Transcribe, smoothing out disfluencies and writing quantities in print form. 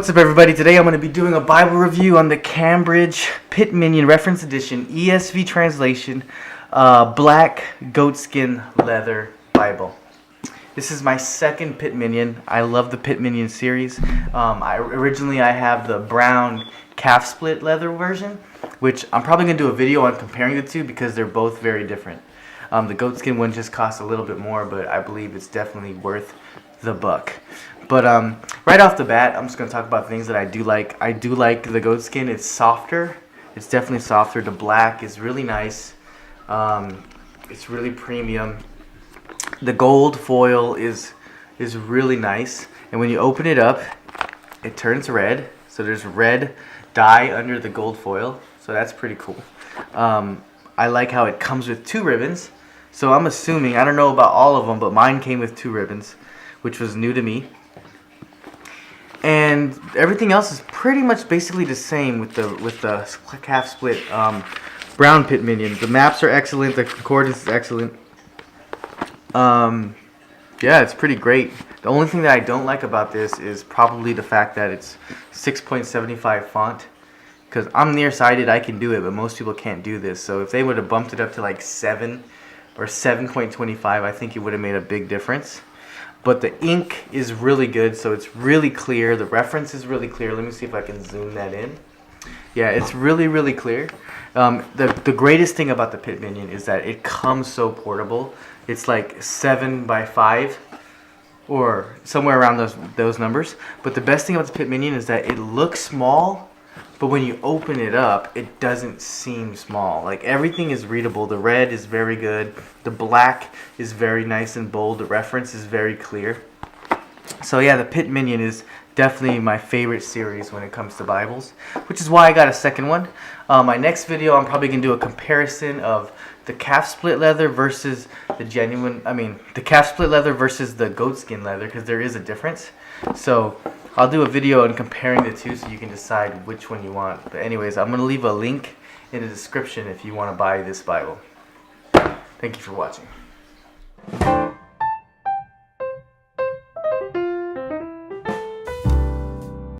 What's up, everybody? Today I'm going to be doing a Bible review on the Cambridge Pitt Minion Reference Edition ESV translation black goatskin leather Bible. This is my second Pitt Minion. I love the Pitt Minion series. Originally I have the brown calf split leather version, which I'm probably going to do a video on comparing the two because they're both very different. The goatskin one just costs a little bit more, but I believe it's definitely worth the buck. But right off the bat, I'm just going to talk about things that I do like. I do like the goatskin. It's softer. It's definitely softer. The black is really nice. It's really premium. The gold foil is really nice. And when you open it up, it turns red. So there's red dye under the gold foil. So that's pretty cool. I like how it comes with 2 ribbons. So I'm assuming, I don't know about all of them, but mine came with 2 ribbons, which was new to me. And everything else is pretty much basically the same with the calf split brown Pitt Minion. The maps are excellent. The concordance is excellent. Yeah, it's pretty great. The only thing that I don't like about this is probably the fact that it's 6.75 font. Because I'm nearsighted, I can do it, but most people can't do this. So if they would have bumped it up to like 7 or 7.25, I think it would have made a big difference. But the ink is really good, so it's really clear. The reference is really clear. Let me see if I can zoom that in. Yeah, it's really, really clear. The greatest thing about the Pitt Minion is that it comes so portable. It's like 7 by 5 or somewhere around those numbers. But the best thing about the Pitt Minion is that it looks small, but when you open it up, it doesn't seem small. Like, everything is readable. The red is very good. The black is very nice and bold. The reference is very clear. So yeah, the Pitt Minion is definitely my favorite series when it comes to Bibles, which is why I got a second one. My next video, I'm probably going to do a comparison of the calf split leather versus the calf split leather versus the goatskin leather, because there is a difference. So I'll do a video on comparing the two so you can decide which one you want. But anyways, I'm going to leave a link in the description if you want to buy this Bible. Thank you for watching.